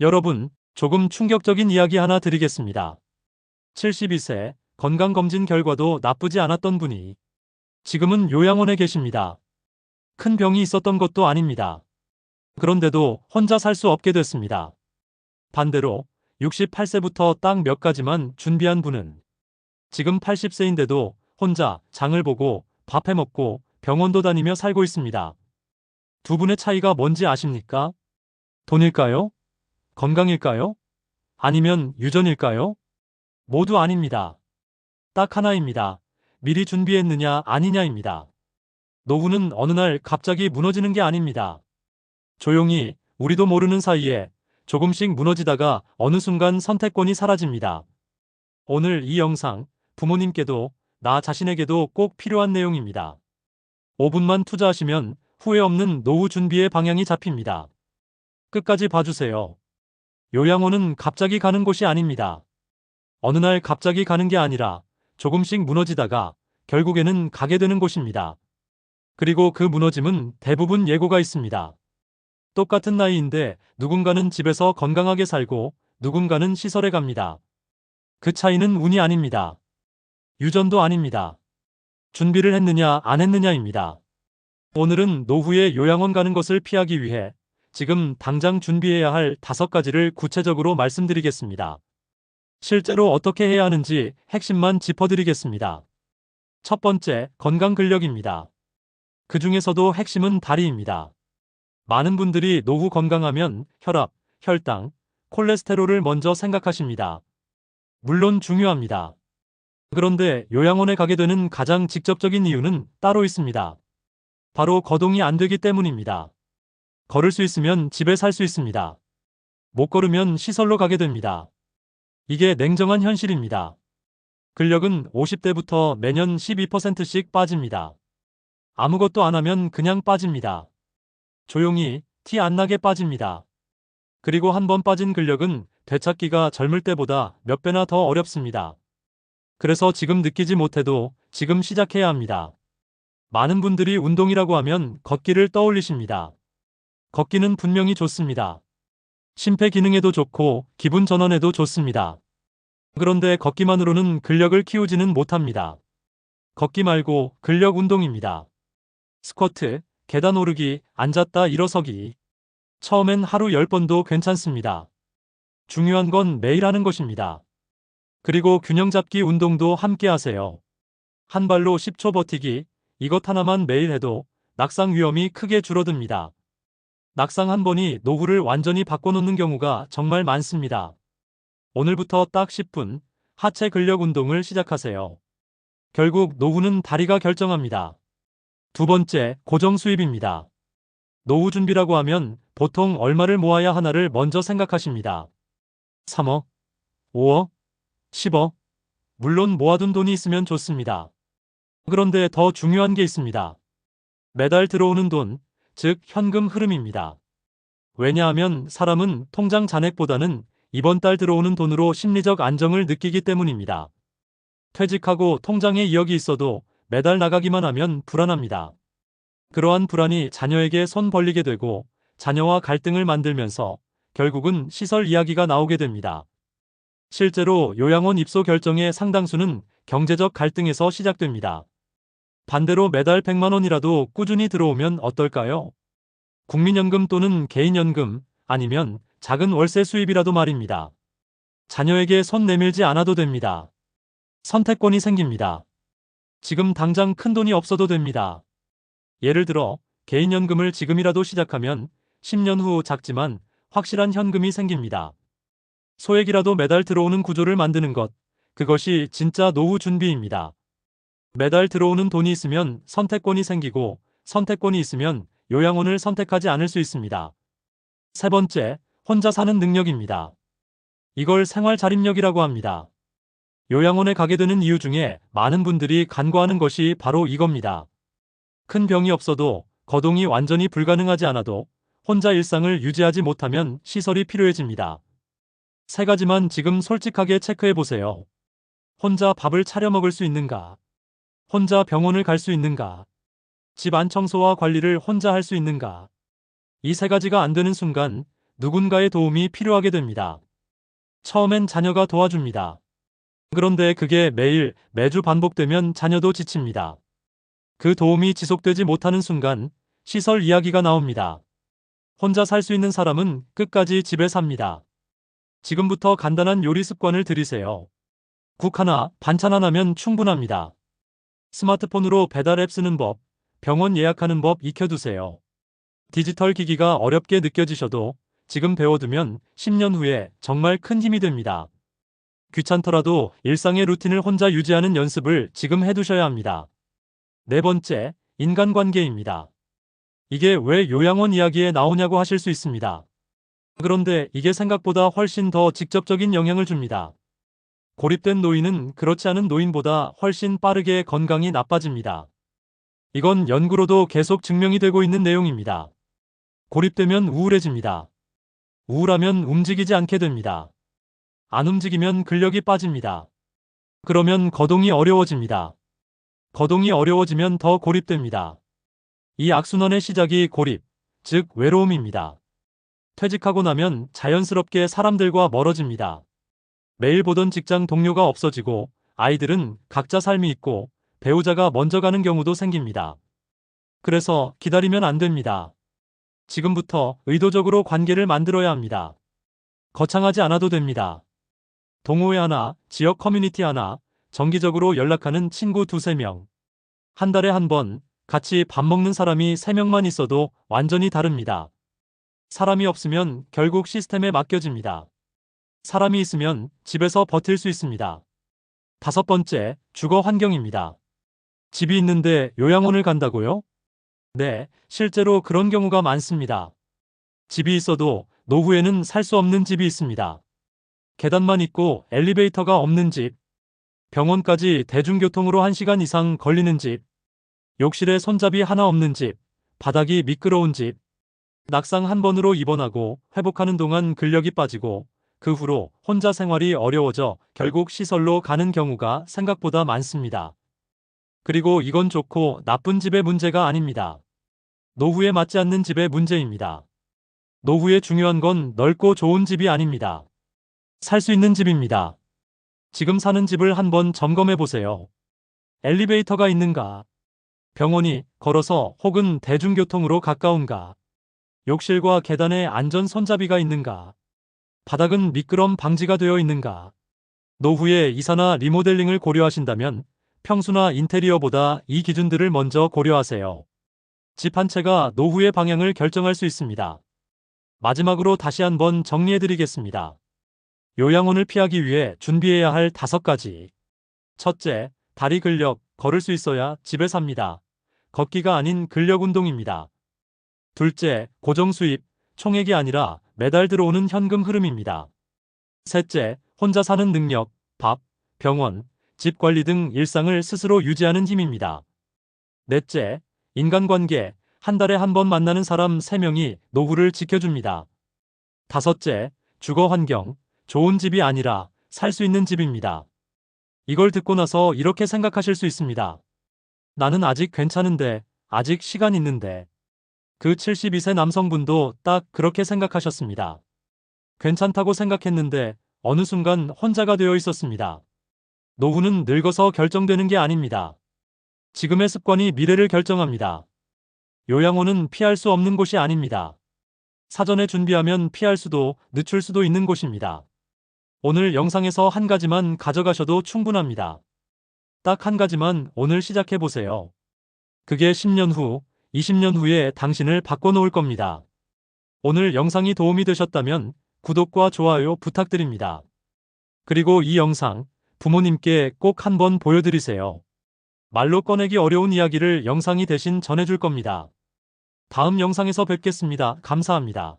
여러분, 조금 충격적인 이야기 하나 드리겠습니다. 72세, 건강검진 결과도 나쁘지 않았던 분이 지금은 요양원에 계십니다. 큰 병이 있었던 것도 아닙니다. 그런데도 혼자 살 수 없게 됐습니다. 반대로 68세부터 딱 몇 가지만 준비한 분은 지금 80세인데도 혼자 장을 보고 밥 해 먹고 병원도 다니며 살고 있습니다. 두 분의 차이가 뭔지 아십니까? 돈일까요? 건강일까요? 아니면 유전일까요? 모두 아닙니다. 딱 하나입니다. 미리 준비했느냐 아니냐입니다. 노후는 어느 날 갑자기 무너지는 게 아닙니다. 조용히 우리도 모르는 사이에 조금씩 무너지다가 어느 순간 선택권이 사라집니다. 오늘 이 영상 부모님께도 나 자신에게도 꼭 필요한 내용입니다. 5분만 투자하시면 후회 없는 노후 준비의 방향이 잡힙니다. 끝까지 봐주세요. 요양원은 갑자기 가는 곳이 아닙니다. 어느 날 갑자기 가는 게 아니라 조금씩 무너지다가 결국에는 가게 되는 곳입니다. 그리고 그 무너짐은 대부분 예고가 있습니다. 똑같은 나이인데 누군가는 집에서 건강하게 살고 누군가는 시설에 갑니다. 그 차이는 운이 아닙니다. 유전도 아닙니다. 준비를 했느냐 안 했느냐입니다. 오늘은 노후에 요양원 가는 것을 피하기 위해 지금 당장 준비해야 할 5가지를 구체적으로 말씀드리겠습니다. 실제로 어떻게 해야 하는지 핵심만 짚어드리겠습니다. 첫 번째, 건강 근력입니다. 그 중에서도 핵심은 다리입니다. 많은 분들이 노후 건강하면 혈압, 혈당, 콜레스테롤을 먼저 생각하십니다. 물론 중요합니다. 그런데 요양원에 가게 되는 가장 직접적인 이유는 따로 있습니다. 바로 거동이 안 되기 때문입니다. 걸을 수 있으면 집에 살 수 있습니다. 못 걸으면 시설로 가게 됩니다. 이게 냉정한 현실입니다. 근력은 50대부터 매년 12%씩 빠집니다. 아무것도 안 하면 그냥 빠집니다. 조용히 티 안 나게 빠집니다. 그리고 한 번 빠진 근력은 되찾기가 젊을 때보다 몇 배나 더 어렵습니다. 그래서 지금 느끼지 못해도 지금 시작해야 합니다. 많은 분들이 운동이라고 하면 걷기를 떠올리십니다. 걷기는 분명히 좋습니다. 심폐기능에도 좋고 기분 전환에도 좋습니다. 그런데 걷기만으로는 근력을 키우지는 못합니다. 걷기 말고 근력 운동입니다. 스쿼트, 계단 오르기, 앉았다 일어서기. 처음엔 하루 10번도 괜찮습니다. 중요한 건 매일 하는 것입니다. 그리고 균형 잡기 운동도 함께 하세요. 한 발로 10초 버티기, 이것 하나만 매일 해도 낙상 위험이 크게 줄어듭니다. 낙상 한 번이 노후를 완전히 바꿔놓는 경우가 정말 많습니다. 오늘부터 딱 10분 하체 근력 운동을 시작하세요. 결국 노후는 다리가 결정합니다. 두 번째, 고정 수입입니다. 노후 준비라고 하면 보통 얼마를 모아야 하나를 먼저 생각하십니다. 3억, 5억, 10억. 물론 모아둔 돈이 있으면 좋습니다. 그런데 더 중요한 게 있습니다. 매달 들어오는 돈, 즉 현금 흐름입니다. 왜냐하면 사람은 통장 잔액보다는 이번 달 들어오는 돈으로 심리적 안정을 느끼기 때문입니다. 퇴직하고 통장에 2억이 있어도 매달 나가기만 하면 불안합니다. 그러한 불안이 자녀에게 손 벌리게 되고 자녀와 갈등을 만들면서 결국은 시설 이야기가 나오게 됩니다. 실제로 요양원 입소 결정의 상당수는 경제적 갈등에서 시작됩니다. 반대로 매달 100만 원이라도 꾸준히 들어오면 어떨까요? 국민연금 또는 개인연금, 아니면 작은 월세 수입이라도 말입니다. 자녀에게 손 내밀지 않아도 됩니다. 선택권이 생깁니다. 지금 당장 큰 돈이 없어도 됩니다. 예를 들어 개인연금을 지금이라도 시작하면 10년 후 작지만 확실한 현금이 생깁니다. 소액이라도 매달 들어오는 구조를 만드는 것, 그것이 진짜 노후 준비입니다. 매달 들어오는 돈이 있으면 선택권이 생기고 선택권이 있으면 요양원을 선택하지 않을 수 있습니다. 세 번째, 혼자 사는 능력입니다. 이걸 생활 자립력이라고 합니다. 요양원에 가게 되는 이유 중에 많은 분들이 간과하는 것이 바로 이겁니다. 큰 병이 없어도 거동이 완전히 불가능하지 않아도 혼자 일상을 유지하지 못하면 시설이 필요해집니다. 3가지만 지금 솔직하게 체크해 보세요. 혼자 밥을 차려 먹을 수 있는가? 혼자 병원을 갈 수 있는가? 집 안 청소와 관리를 혼자 할 수 있는가? 이 3가지가 안 되는 순간 누군가의 도움이 필요하게 됩니다. 처음엔 자녀가 도와줍니다. 그런데 그게 매일, 매주 반복되면 자녀도 지칩니다. 그 도움이 지속되지 못하는 순간 시설 이야기가 나옵니다. 혼자 살 수 있는 사람은 끝까지 집에 삽니다. 지금부터 간단한 요리 습관을 들이세요. 국 하나, 반찬 하나면 충분합니다. 스마트폰으로 배달 앱 쓰는 법, 병원 예약하는 법 익혀두세요. 디지털 기기가 어렵게 느껴지셔도 지금 배워두면 10년 후에 정말 큰 힘이 됩니다. 귀찮더라도 일상의 루틴을 혼자 유지하는 연습을 지금 해두셔야 합니다. 네 번째, 인간관계입니다. 이게 왜 요양원 이야기에 나오냐고 하실 수 있습니다. 그런데 이게 생각보다 훨씬 더 직접적인 영향을 줍니다. 고립된 노인은 그렇지 않은 노인보다 훨씬 빠르게 건강이 나빠집니다. 이건 연구로도 계속 증명이 되고 있는 내용입니다. 고립되면 우울해집니다. 우울하면 움직이지 않게 됩니다. 안 움직이면 근력이 빠집니다. 그러면 거동이 어려워집니다. 거동이 어려워지면 더 고립됩니다. 이 악순환의 시작이 고립, 즉 외로움입니다. 퇴직하고 나면 자연스럽게 사람들과 멀어집니다. 매일 보던 직장 동료가 없어지고 아이들은 각자 삶이 있고 배우자가 먼저 가는 경우도 생깁니다. 그래서 기다리면 안 됩니다. 지금부터 의도적으로 관계를 만들어야 합니다. 거창하지 않아도 됩니다. 동호회 하나, 지역 커뮤니티 하나, 정기적으로 연락하는 친구 2~3명. 한 달에 한 번, 같이 밥 먹는 사람이 3명만 있어도 완전히 다릅니다. 사람이 없으면 결국 시스템에 맡겨집니다. 사람이 있으면 집에서 버틸 수 있습니다. 5번째, 주거 환경입니다. 집이 있는데 요양원을 간다고요? 네, 실제로 그런 경우가 많습니다. 집이 있어도 노후에는 살 수 없는 집이 있습니다. 계단만 있고 엘리베이터가 없는 집, 병원까지 대중교통으로 1시간 이상 걸리는 집, 욕실에 손잡이 하나 없는 집, 바닥이 미끄러운 집, 낙상 한 번으로 입원하고 회복하는 동안 근력이 빠지고 그 후로 혼자 생활이 어려워져 결국 시설로 가는 경우가 생각보다 많습니다. 그리고 이건 좋고 나쁜 집의 문제가 아닙니다. 노후에 맞지 않는 집의 문제입니다. 노후에 중요한 건 넓고 좋은 집이 아닙니다. 살 수 있는 집입니다. 지금 사는 집을 한번 점검해 보세요. 엘리베이터가 있는가? 병원이 걸어서 혹은 대중교통으로 가까운가? 욕실과 계단에 안전 손잡이가 있는가? 바닥은 미끄럼 방지가 되어 있는가? 노후에 이사나 리모델링을 고려하신다면 평수나 인테리어보다 이 기준들을 먼저 고려하세요. 집 한 채가 노후의 방향을 결정할 수 있습니다. 마지막으로 다시 한번 정리해드리겠습니다. 요양원을 피하기 위해 준비해야 할 5가지. 첫째, 다리 근력, 걸을 수 있어야 집에 삽니다. 걷기가 아닌 근력 운동입니다. 둘째, 고정 수입, 총액이 아니라 매달 들어오는 현금 흐름입니다. 셋째, 혼자 사는 능력, 밥, 병원, 집 관리 등 일상을 스스로 유지하는 힘입니다. 넷째, 인간관계, 한 달에 한 번 만나는 사람 3명이 노후를 지켜줍니다. 다섯째, 주거 환경, 좋은 집이 아니라 살 수 있는 집입니다. 이걸 듣고 나서 이렇게 생각하실 수 있습니다. 나는 아직 괜찮은데, 아직 시간 있는데. 그 72세 남성분도 딱 그렇게 생각하셨습니다. 괜찮다고 생각했는데 어느 순간 혼자가 되어 있었습니다. 노후는 늙어서 결정되는 게 아닙니다. 지금의 습관이 미래를 결정합니다. 요양원은 피할 수 없는 곳이 아닙니다. 사전에 준비하면 피할 수도 늦출 수도 있는 곳입니다. 오늘 영상에서 한 가지만 가져가셔도 충분합니다. 딱 한 가지만 오늘 시작해 보세요. 그게 10년 후, 20년 후에 당신을 바꿔놓을 겁니다. 오늘 영상이 도움이 되셨다면 구독과 좋아요 부탁드립니다. 그리고 이 영상 부모님께 꼭 한번 보여드리세요. 말로 꺼내기 어려운 이야기를 영상이 대신 전해줄 겁니다. 다음 영상에서 뵙겠습니다. 감사합니다.